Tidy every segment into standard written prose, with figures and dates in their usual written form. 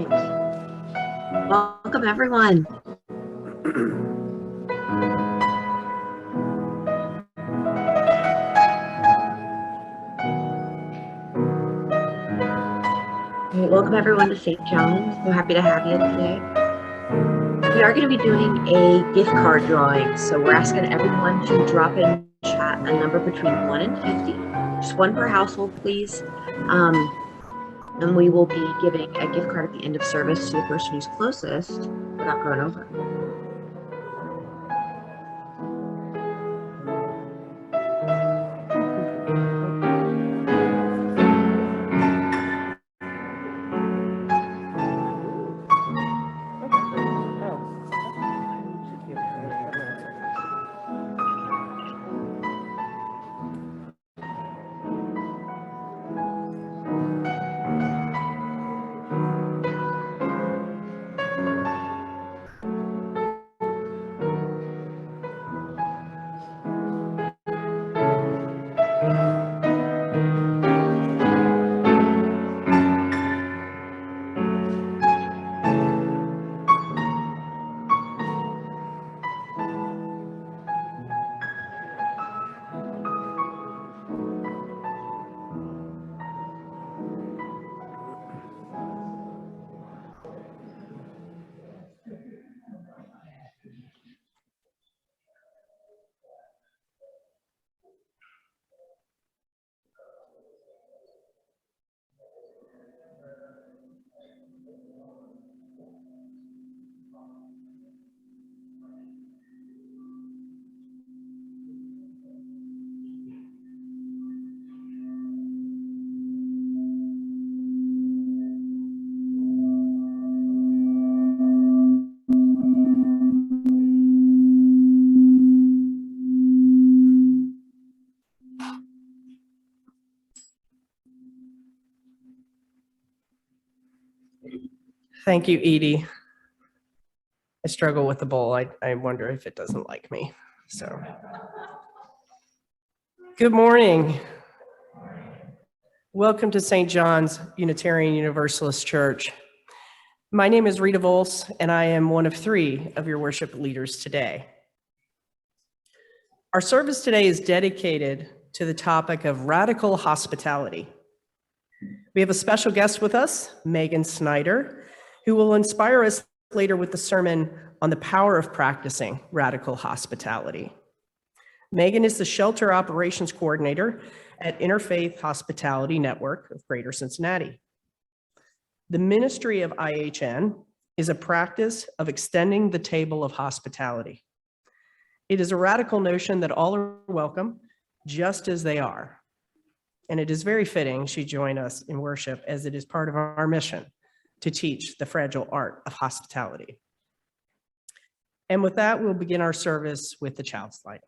Welcome everyone. Welcome everyone to St. John's. So happy to have you today. We are going to be doing a gift card drawing. So we're asking everyone to drop in chat a number between 1 and 50. Just one per household, please. And we will be giving a gift card at the end of service to the person who's closest without going over. Thank you, Edie. I struggle with the bowl. I wonder if it doesn't like me. So, good morning. Welcome to St. John's Unitarian Universalist Church. My name is Rita Volz, and I am one of 3 of your worship leaders today. Our service today is dedicated to the topic of radical hospitality. We have a special guest with us, Meghan Snyder, who will inspire us later with the sermon on the power of practicing radical hospitality. Meghan is the Shelter Operations Coordinator at Interfaith Hospitality Network of Greater Cincinnati. The ministry of IHN is a practice of extending the table of hospitality. It is a radical notion that all are welcome just as they are. And it is very fitting she join us in worship, as it is part of our mission to teach the fragile art of hospitality. And with that, we'll begin our service with the child's light.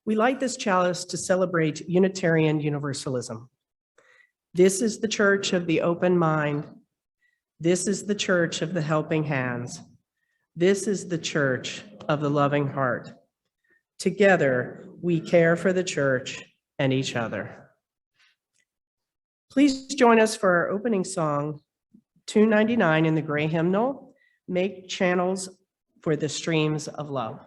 We light this chalice to celebrate Unitarian Universalism. This is the church of the open mind. This is the church of the helping hands. This is the church of the loving heart. Together, we care for the church and each other. Please join us for our opening song, 299 in the Gray Hymnal, Make Channels for the Streams of Love.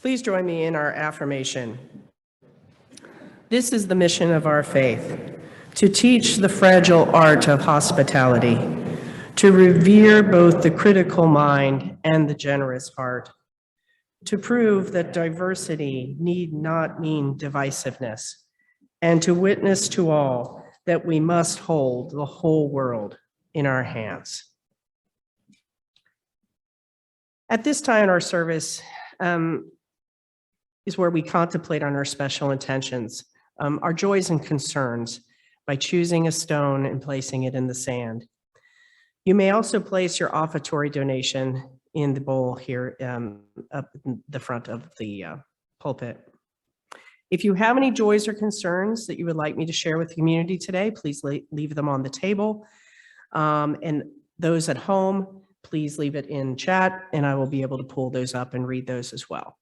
Please join me in our affirmation. This is the mission of our faith, to teach the fragile art of hospitality, to revere both the critical mind and the generous heart, to prove that diversity need not mean divisiveness, and to witness to all that we must hold the whole world in our hands. At this time in our service is where we contemplate on our special intentions, our joys and concerns, by choosing a stone and placing it in the sand. You may also place your offertory donation in the bowl here up in the front of the pulpit. If you have any joys or concerns that you would like me to share with the community today, please leave them on the table. And those at home, please leave it in chat, and I will be able to pull those up and read those as well.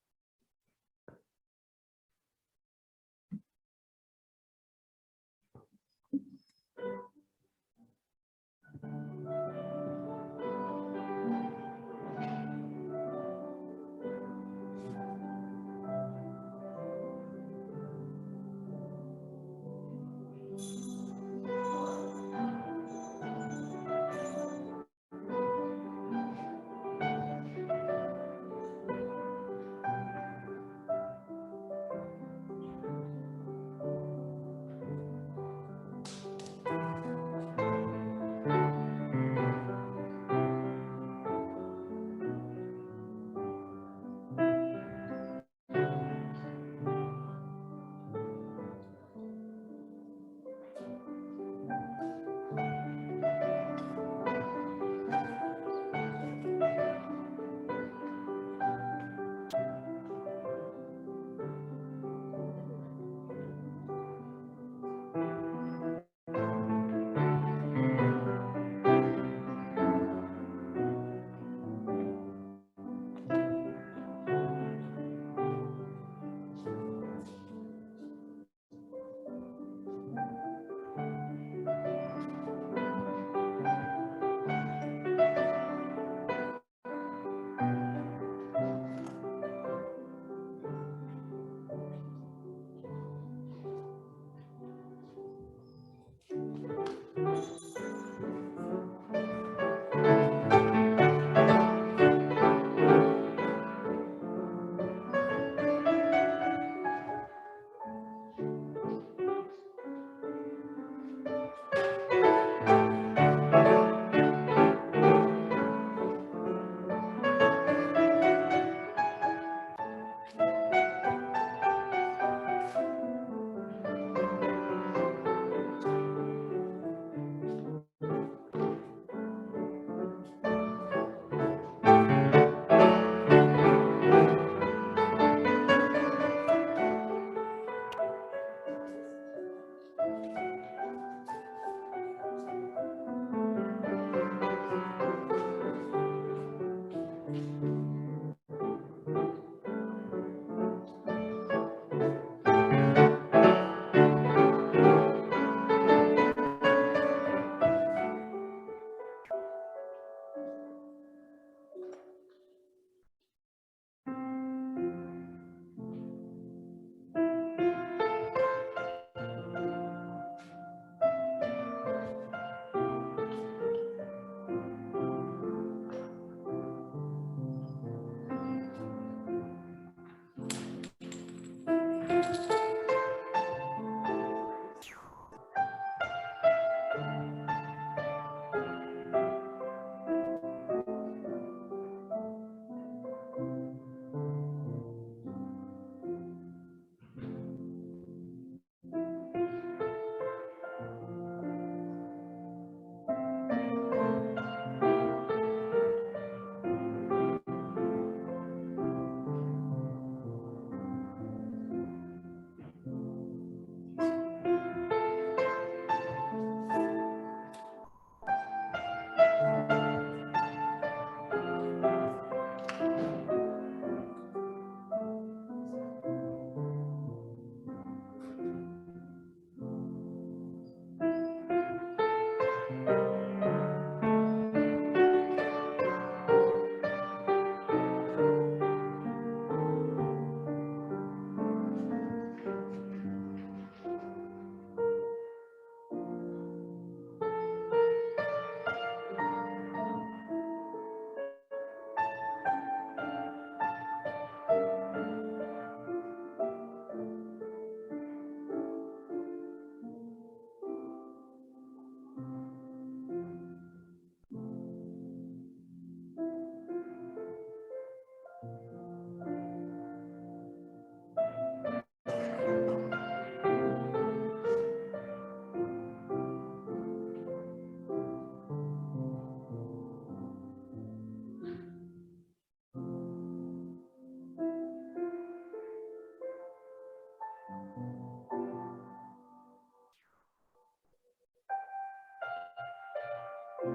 We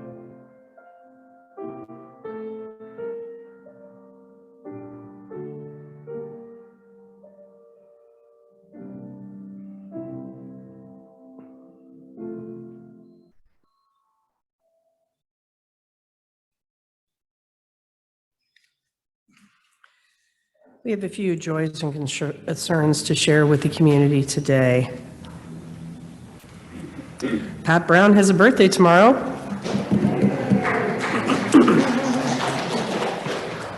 have a few joys and concerns to share with the community today. Pat Brown has a birthday tomorrow.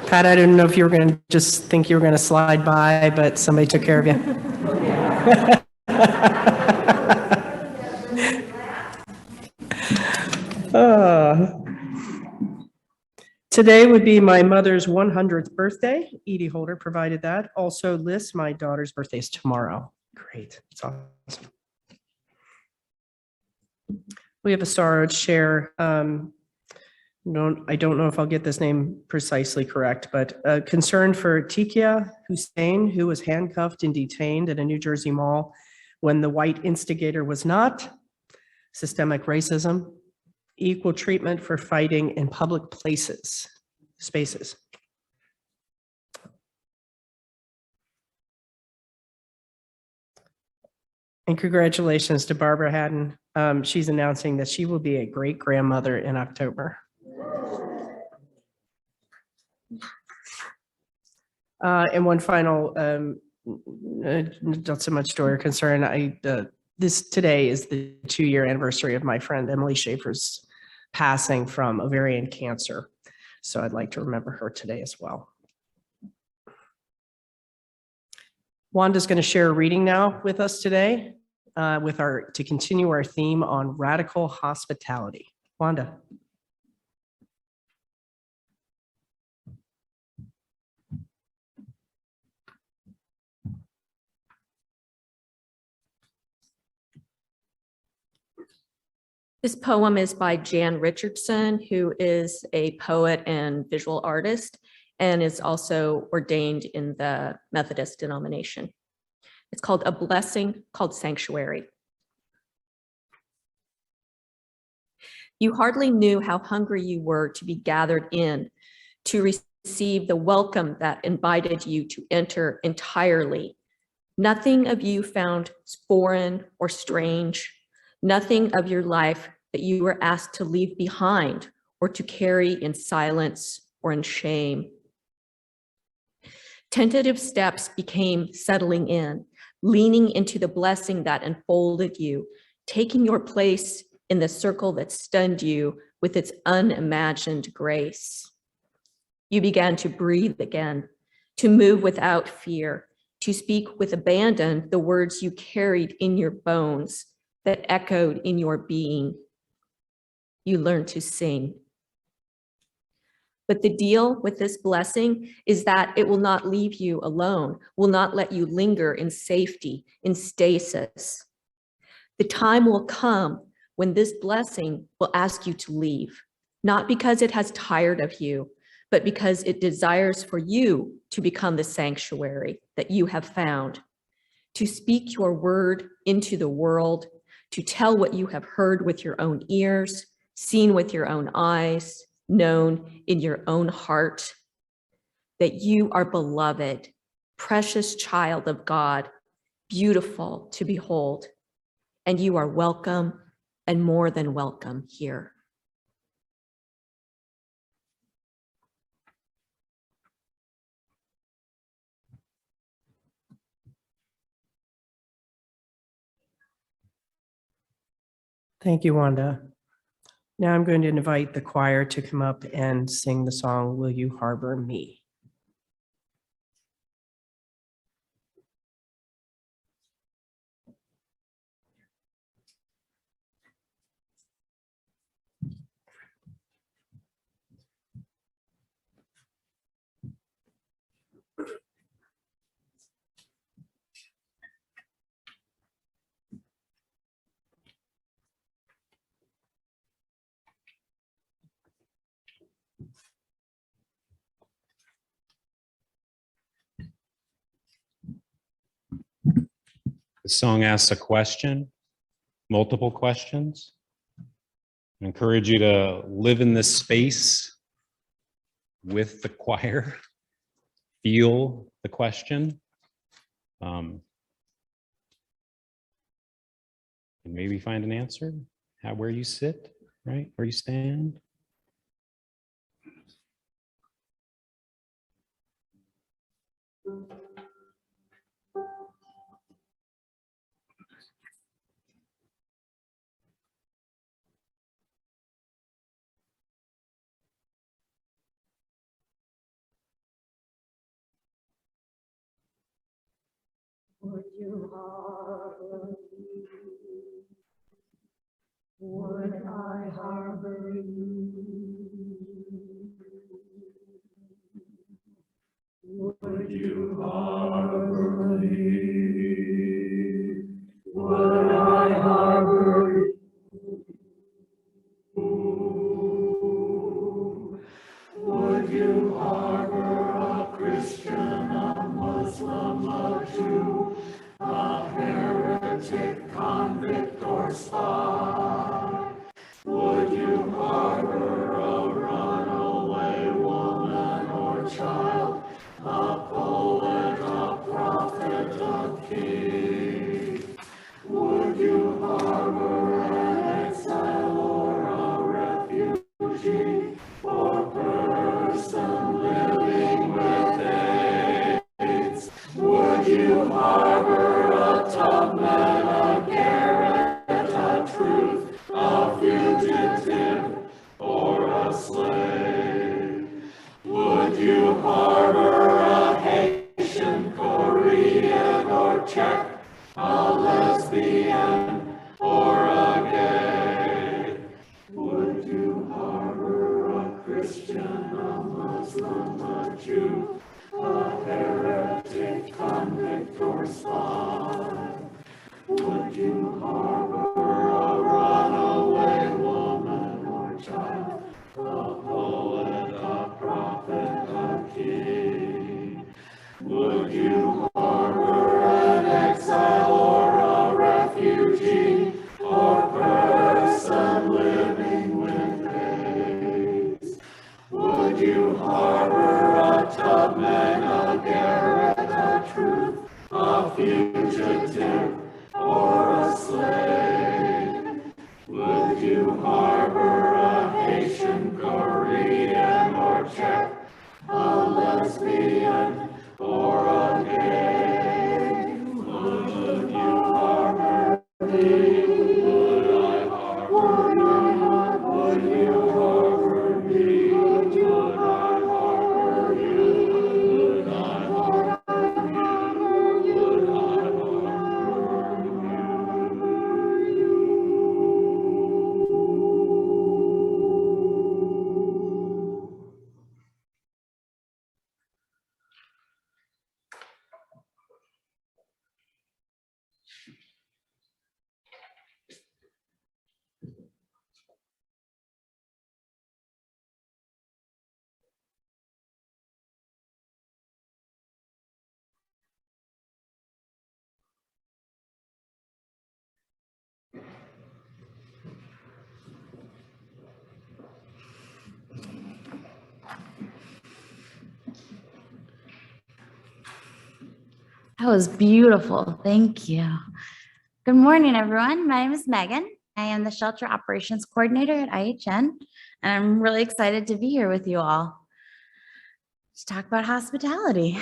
Pat, I didn't know if you were going to just think you were going to slide by, but somebody took care of you. Today would be my mother's 100th birthday. Edie Holder provided that. Also lists my daughter's birthday is tomorrow. Great. It's awesome. We have a sorrow to share. I don't know if I'll get this name precisely correct, but a concern for Tikia Hussein, who was handcuffed and detained at a New Jersey mall when the white instigator was not. Systemic racism, equal treatment for fighting in public spaces. And congratulations to Barbara Haddon. She's announcing that she will be a great-grandmother in October. And one final, not so much story or concern, today is the 2-year anniversary of my friend Emily Schaefer's passing from ovarian cancer. So I'd like to remember her today as well. Wanda's going to share a reading now with us today to continue our theme on radical hospitality. Wanda. This poem is by Jan Richardson, who is a poet and visual artist and is also ordained in the Methodist denomination. It's called A Blessing Called Sanctuary. You hardly knew how hungry you were to be gathered in, to receive the welcome that invited you to enter entirely. Nothing of you found foreign or strange. Nothing of your life that you were asked to leave behind or to carry in silence or in shame. Tentative steps became settling in, leaning into the blessing that enfolded you, taking your place in the circle that stunned you with its unimagined grace. You began to breathe again, to move without fear, to speak with abandon the words you carried in your bones that echoed in your being. You learned to sing. But the deal with this blessing is that it will not leave you alone, will not let you linger in safety, in stasis. The time will come when this blessing will ask you to leave, not because it has tired of you, but because it desires for you to become the sanctuary that you have found, to speak your word into the world, to tell what you have heard with your own ears, seen with your own eyes, known in your own heart, that you are beloved, precious child of God, beautiful to behold, and you are welcome and more than welcome here. Thank you, Wanda. Now I'm going to invite the choir to come up and sing the song, Will You Harbor Me? The song asks a question, multiple questions. I encourage you to live in this space with the choir, feel the question, and maybe find an answer where you sit, right? Where you stand. Would you harbor me? Would I harbor you? Would you harbor me? Would I harbor you? Would you harbor a Christian, a Muslim, a Jew, a heretic, convict, or spy? Would you harbor a runaway woman or child, a poet, a prophet, a king? Would you harbor an exile or a refugee, or person living with AIDS? Would you harbor a tubman, a garret, a truth, a fugitive, or a slave? Would you harbor a Haitian, Korean, or Czech, a lesbian, or a gay? Would you harbor a Christian, a Muslim, a Jew, a heretic, convict, or spy? Would you harbor a runaway woman or child, a poet, a prophet, a king? Would you harbor an exile or a refugee, or person living with AIDS? Would you harbor a tubman, a garret, a truth, a fugitive, or a slave? Would you harbor a Haitian, Korean, or Czech, a lesbian, or a gay? Would you harbor me? Would I harbor you? Would you harbor me? Would I harbor you? Would I harbor you? Would I harbor you? That was beautiful. Thank you. Good morning, everyone. My name is Megan. I am the Shelter Operations Coordinator at IHN, and I'm really excited to be here with you all to talk about hospitality.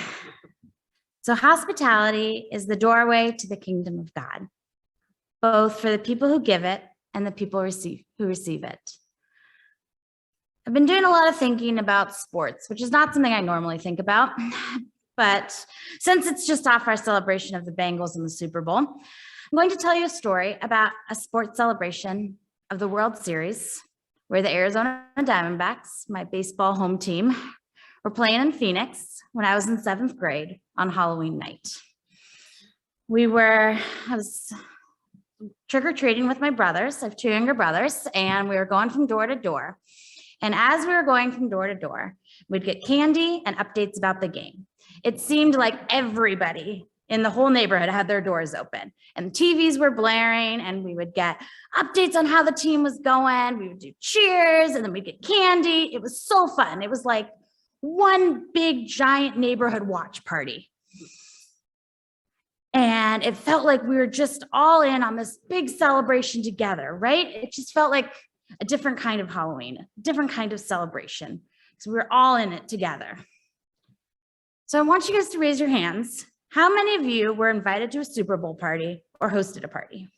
So hospitality is the doorway to the kingdom of God, both for the people who give it and the people who receive it. I've been doing a lot of thinking about sports, which is not something I normally think about. But since it's just off our celebration of the Bengals in the Super Bowl, I'm going to tell you a story about a sports celebration of the World Series where the Arizona Diamondbacks, my baseball home team, were playing in Phoenix when I was in 7th grade on Halloween night. I was trick-or-treating with my brothers. I have 2 younger brothers, and we were going from door to door. And as we were going from door to door, we'd get candy and updates about the game. It seemed like everybody in the whole neighborhood had their doors open, and TVs were blaring, and we would get updates on how the team was going. We would do cheers, and then we'd get candy. It was so fun. It was like one big giant neighborhood watch party. And it felt like we were just all in on this big celebration together, right? It just felt like a different kind of Halloween, a different kind of celebration. So we were all in it together. So I want you guys to raise your hands. How many of you were invited to a Super Bowl party or hosted a party?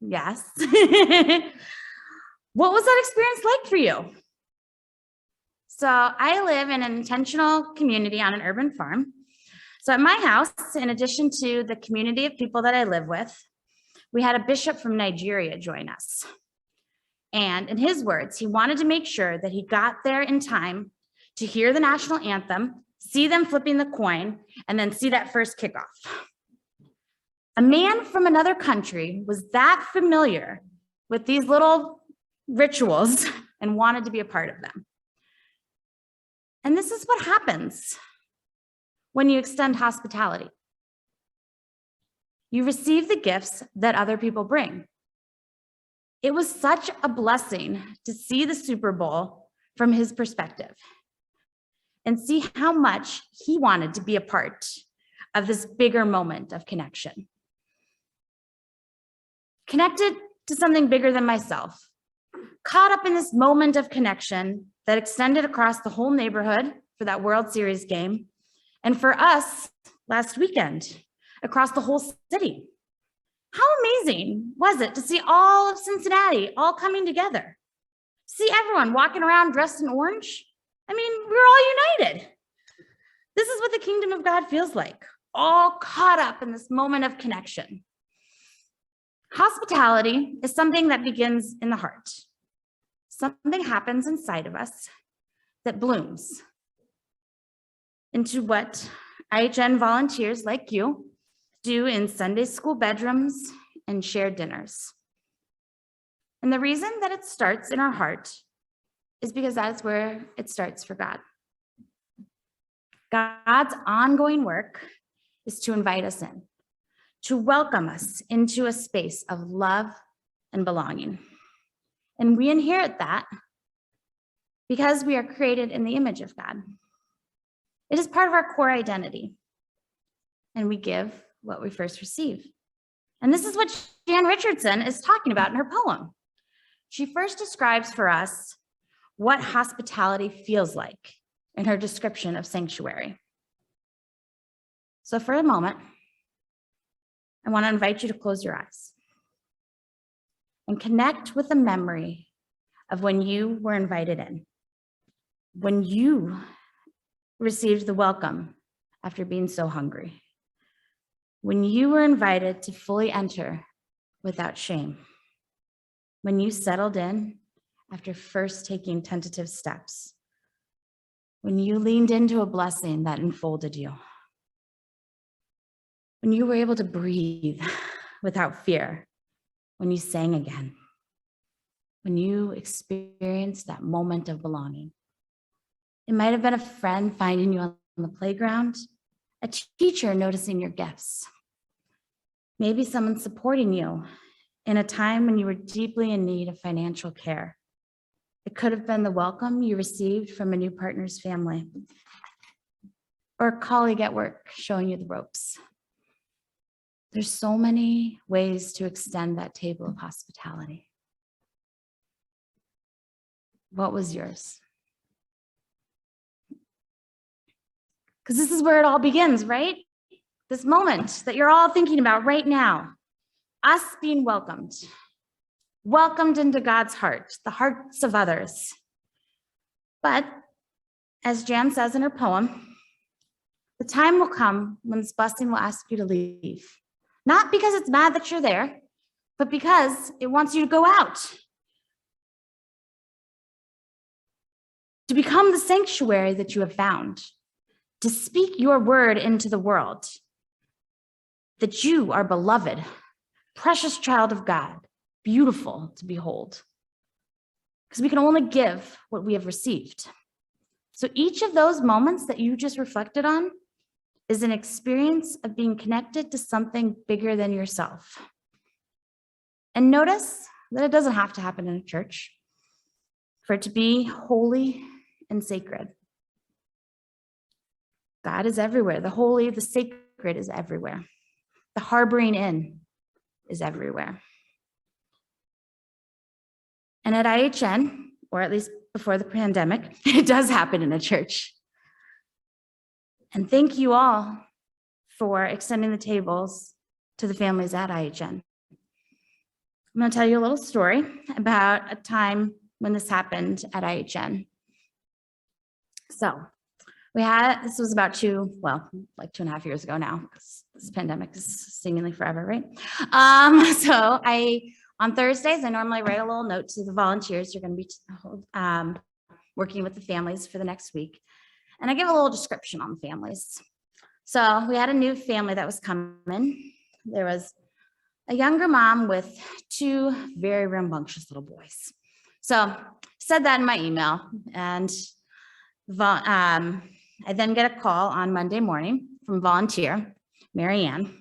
Yes. What was that experience like for you? So I live in an intentional community on an urban farm. So at my house, in addition to the community of people that I live with, we had a bishop from Nigeria join us. And in his words, he wanted to make sure that he got there in time to hear the national anthem, see them flipping the coin, and then see that first kickoff. A man from another country was that familiar with these little rituals and wanted to be a part of them. And this is what happens when you extend hospitality. You receive the gifts that other people bring. It was such a blessing to see the Super Bowl from his perspective and see how much he wanted to be a part of this bigger moment of connection. Connected to something bigger than myself, caught up in this moment of connection that extended across the whole neighborhood for that World Series game, and for us last weekend across the whole city. How amazing was it to see all of Cincinnati all coming together? See everyone walking around dressed in orange? I mean, we're all united. This is what the kingdom of God feels like, all caught up in this moment of connection. Hospitality is something that begins in the heart. Something happens inside of us that blooms into what IHN volunteers like you do in Sunday school bedrooms and shared dinners. And the reason that it starts in our heart is because that's where it starts for God. God's ongoing work is to invite us in, to welcome us into a space of love and belonging. And we inherit that because we are created in the image of God. It is part of our core identity, and we give what we first receive. And this is what Jan Richardson is talking about in her poem. She first describes for us what hospitality feels like in her description of sanctuary. So for a moment, I want to invite you to close your eyes and connect with the memory of when you were invited in, when you received the welcome after being so hungry, when you were invited to fully enter without shame, when you settled in after first taking tentative steps, when you leaned into a blessing that enfolded you, when you were able to breathe without fear, when you sang again, when you experienced that moment of belonging. It might have been a friend finding you on the playground, a teacher noticing your gifts, maybe someone supporting you in a time when you were deeply in need of financial care. It could have been the welcome you received from a new partner's family, or a colleague at work showing you the ropes. There's so many ways to extend that table of hospitality. What was yours? Because this is where it all begins, right? This moment that you're all thinking about right now, us being welcomed into God's heart, the hearts of others. But as Jan says in her poem, the time will come when this blessing will ask you to leave. Not because it's mad that you're there, but because it wants you to go out, to become the sanctuary that you have found, to speak your word into the world, that you are beloved, precious child of God, beautiful to behold. Because we can only give what we have received. So each of those moments that you just reflected on, is an experience of being connected to something bigger than yourself. And notice that it doesn't have to happen in a church for it to be holy and sacred. God is everywhere. The holy, the sacred is everywhere. The harboring in is everywhere. And at IHN, or at least before the pandemic, it does happen in a church. And thank you all for extending the tables to the families at IHN. I'm going to tell you a little story about a time when this happened at IHN. So this was about 2.5 years ago now, because this pandemic is seemingly forever, right? On Thursdays, I normally write a little note to the volunteers who are going to be working with the families for the next week. And I give a little description on the families. So we had a new family that was coming. There was a younger mom with 2 very rambunctious little boys. So I said that in my email, and I then get a call on Monday morning from volunteer, Marianne.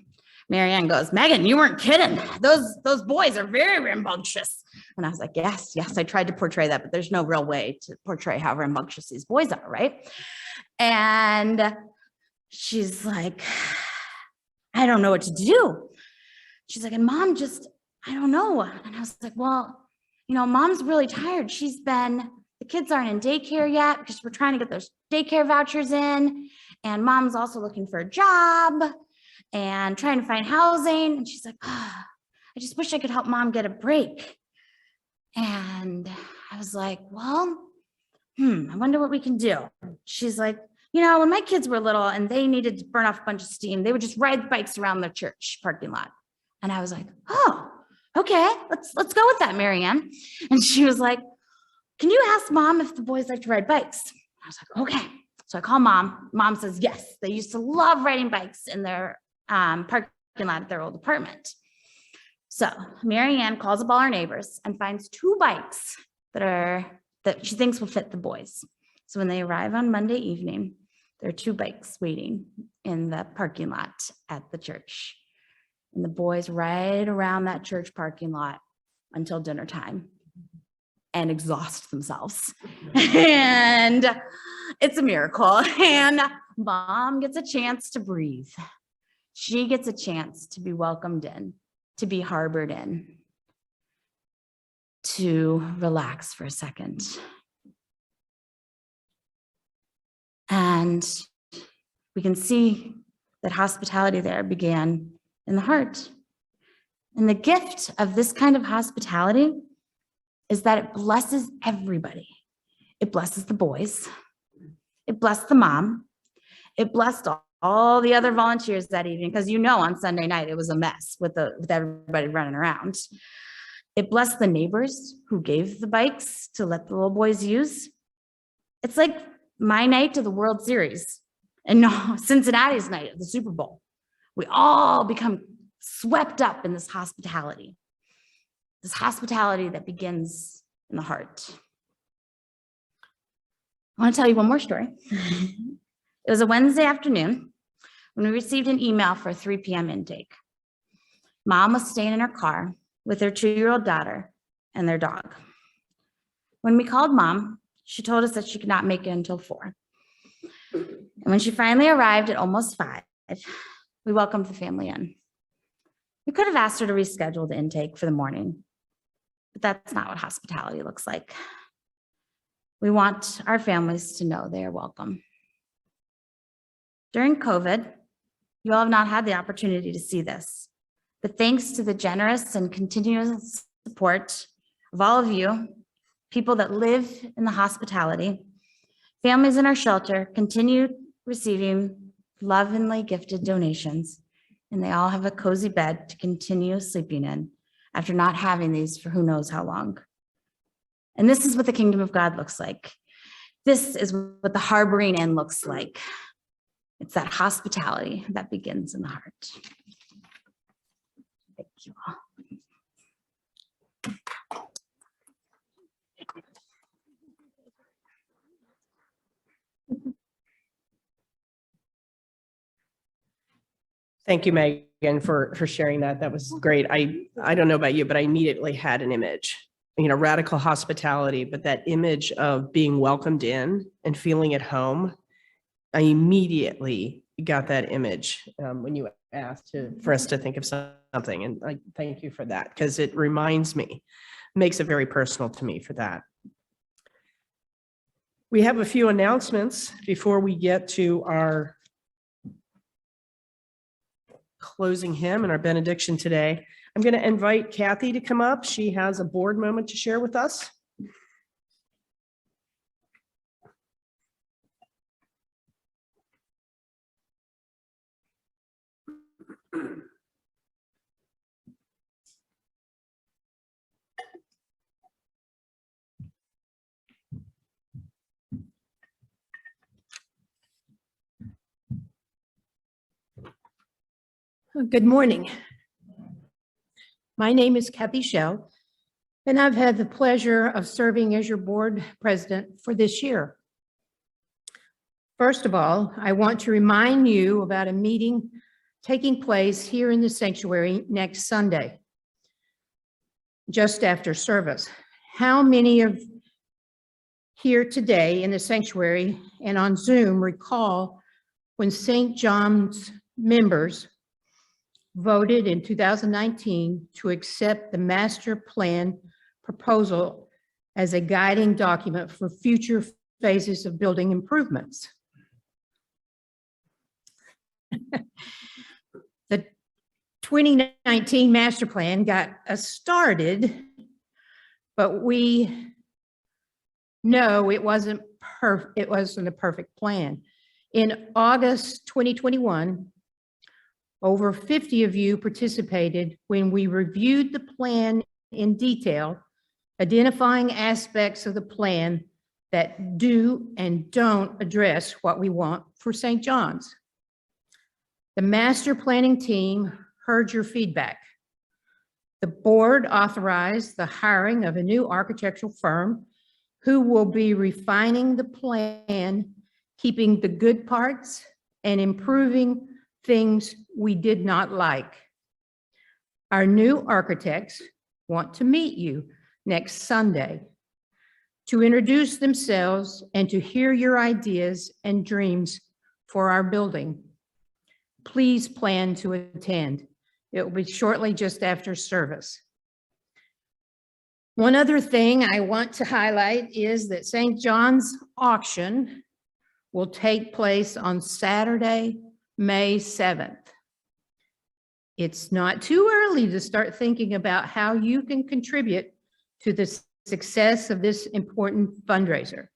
Marianne goes, "Megan, you weren't kidding. Those boys are very rambunctious." And I was like, yes, I tried to portray that, but there's no real way to portray how rambunctious these boys are, right? And she's like, "I don't know what to do." She's like, "And mom I don't know." And I was like, "Well, mom's really tired. The kids aren't in daycare yet because we're trying to get those daycare vouchers in. And mom's also looking for a job and trying to find housing." And she's like, "I just wish I could help mom get a break." And I was like, "Well, I wonder what we can do." She's like, "When my kids were little and they needed to burn off a bunch of steam, they would just ride bikes around the church parking lot." And I was like, "Oh, okay, let's go with that, Marianne." And she was like, "Can you ask mom if the boys like to ride bikes?" I was like, "Okay." So I call mom. Mom says, yes, they used to love riding bikes in their parking lot at their old apartment. So Marianne calls up all our neighbors and finds 2 bikes that she thinks will fit the boys. So when they arrive on Monday evening, there are 2 bikes waiting in the parking lot at the church. And the boys ride around that church parking lot until dinner time and exhaust themselves. And it's a miracle. And mom gets a chance to breathe. She gets a chance to be welcomed in, to be harbored in, to relax for a second. And we can see that hospitality there began in the heart. And the gift of this kind of hospitality is that it blesses everybody. It blesses the boys. It blessed the mom. It blessed all the other volunteers that evening, because on Sunday night it was a mess with everybody running around. It blessed the neighbors who gave the bikes to let the little boys use. It's like my night to the World Series and Cincinnati's night at the Super Bowl. We all become swept up in this hospitality that begins in the heart. I want to tell you one more story. It was a Wednesday afternoon when we received an email for a 3 p.m. intake. Mom was staying in her car with her 2-year-old daughter and their dog. When we called mom, she told us that she could not make it until 4. And when she finally arrived at almost 5, we welcomed the family in. We could have asked her to reschedule the intake for the morning, but that's not what hospitality looks like. We want our families to know they are welcome. During COVID, you all have not had the opportunity to see this, but thanks to the generous and continuous support of all of you, people that live in the hospitality, families in our shelter continue receiving lovingly gifted donations, and they all have a cozy bed to continue sleeping in after not having these for who knows how long. And this is what the kingdom of God looks like. This is what the harboring in looks like. It's that hospitality that begins in the heart. Thank you all. Thank you, Megan, for sharing that. That was great. I don't know about you, but I immediately had an image, radical hospitality, but that image of being welcomed in and feeling at home. I immediately got that image when you asked for us to think of something. And I thank you for that, because it reminds me, makes it very personal to me for that. We have a few announcements before we get to our closing hymn and our benediction today. I'm going to invite Kathy to come up. She has a board moment to share with us. Good morning. My name is Kathy Schell, and I've had the pleasure of serving as your board president for this year. First of all, I want to remind you about a meeting taking place here in the sanctuary next Sunday, just after service. How many of here today in the sanctuary and on Zoom recall when St. John's members voted in 2019 to accept the master plan proposal as a guiding document for future phases of building improvements? The 2019 master plan got us started, but we know it wasn't a perfect plan. In August 2021, over 50 of you participated when we reviewed the plan in detail, identifying aspects of the plan that do and don't address what we want for St. John's. The master planning team heard your feedback. The board authorized the hiring of a new architectural firm who will be refining the plan, keeping the good parts and improving things we did not like. Our new architects want to meet you next Sunday to introduce themselves and to hear your ideas and dreams for our building. Please plan to attend. It will be shortly just after service. One other thing I want to highlight is that St. John's auction will take place on Saturday, May 7th. It's not too early to start thinking about how you can contribute to the success of this important fundraiser.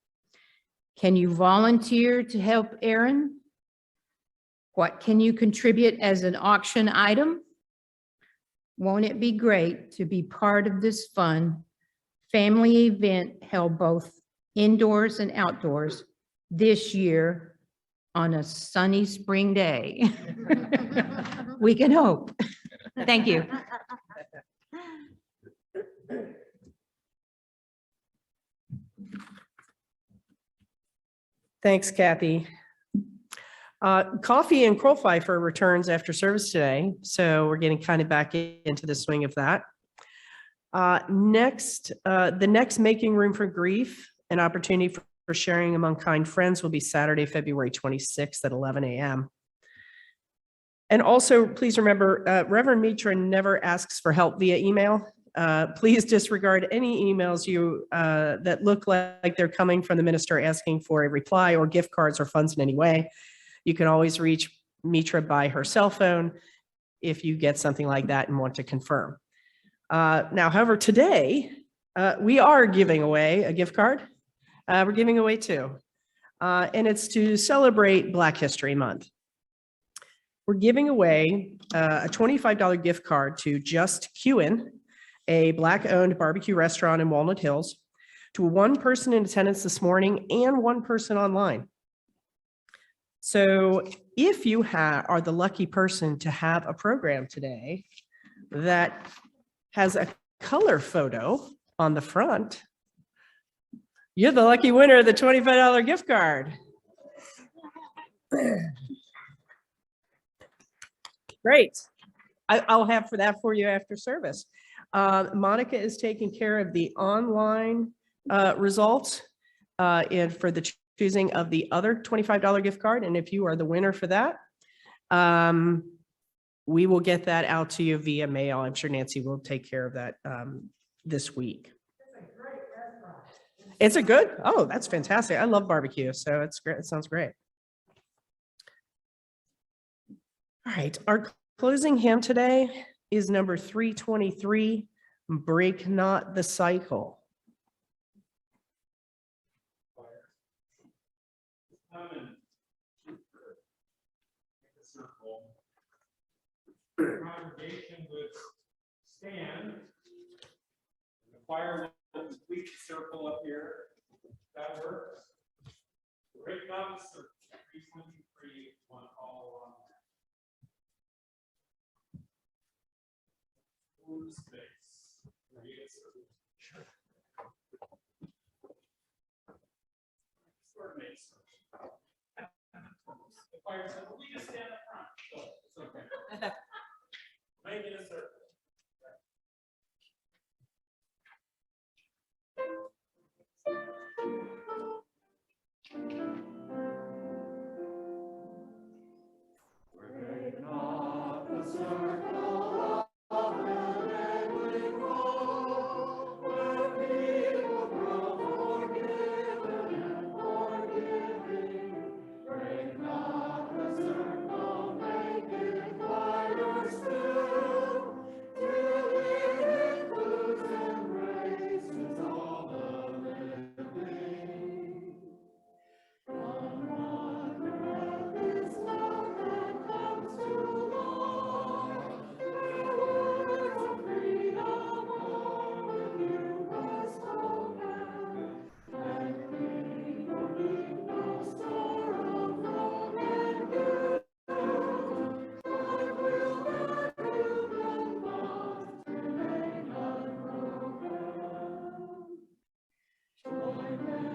Can you volunteer to help Aaron? What can you contribute as an auction item? Won't it be great to be part of this fun family event held both indoors and outdoors this year on a sunny spring day? We can hope. Thank you. Thanks, Kathy. Coffee and Crow Pfeiffer returns after service today, so we're getting kind of back into the swing of that. The next Making Room for Grief, an opportunity for sharing among kind friends, will be Saturday, February 26th at 11 a.m. And also, please remember, Reverend Mitra never asks for help via email. Please disregard any emails that look like they're coming from the minister asking for a reply or gift cards or funds in any way. You can always reach Mitra by her cell phone if you get something like that and want to confirm. Now, however, today, we are giving away a gift card. We're giving away two, and it's to celebrate Black History Month. We're giving away a $25 gift card to Just Qin, a Black-owned barbecue restaurant in Walnut Hills, to one person in attendance this morning and one person online. So if you are the lucky person to have a program today that has a color photo on the front, you're the lucky winner of the $25 gift card. Great. I'll have for you after service. Monica is taking care of the online results and for the choosing of the other $25 gift card. And if you are the winner for that, we will get that out to you via mail. I'm sure Nancy will take care of that this week. It's a good, oh, that's fantastic. I love barbecue, so it's great. It sounds great. All right, our closing hymn today is number 323, Break Not the Cycle. Congregation would stand. The choir will complete the circle up here. That works. Break not the circle. 323, one all along. Full space. Create a circle. Sure. Coordinate circle. The choir said, well, we just stand up front. So it's okay. Make it a circle. Break not the circle of the grow, where people grow forgiven and forgiving. Break not the circle, make it wider still, till it includes and embraces all the living. From what breath is love that comes to life, where words of freedom o'er you bestow down, and cling or leave no store of wrong and good. God will that human bond remain unbroken. Join men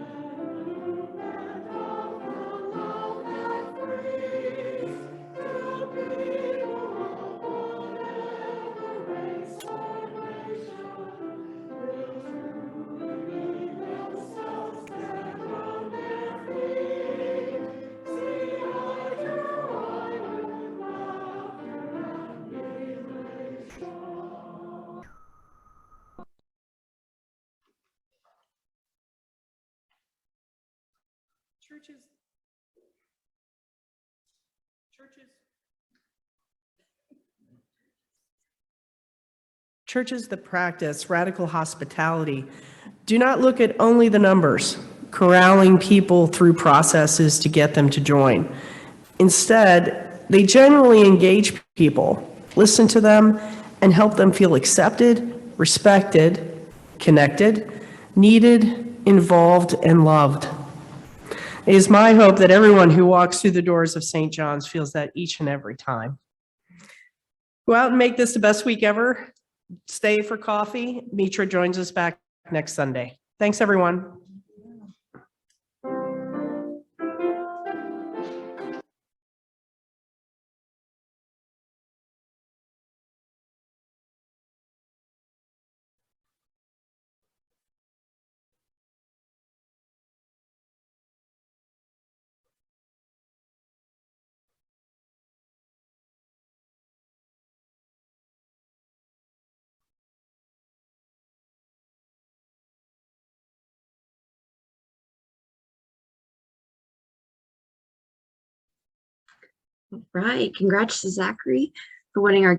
who and of the love that frees, till people of whatever race or nation will truly themselves stand on their feet. See eye to eye with laughter and elation. Churches that practice radical hospitality do not look at only the numbers, corralling people through processes to get them to join. Instead, they generally engage people, listen to them, and help them feel accepted, respected, connected, needed, involved, and loved. It is my hope that everyone who walks through the doors of St. John's feels that each and every time. Go out and make this the best week ever. Stay for coffee. Mitra joins us back next Sunday. Thanks, everyone. Right. Congrats to Zachary for winning our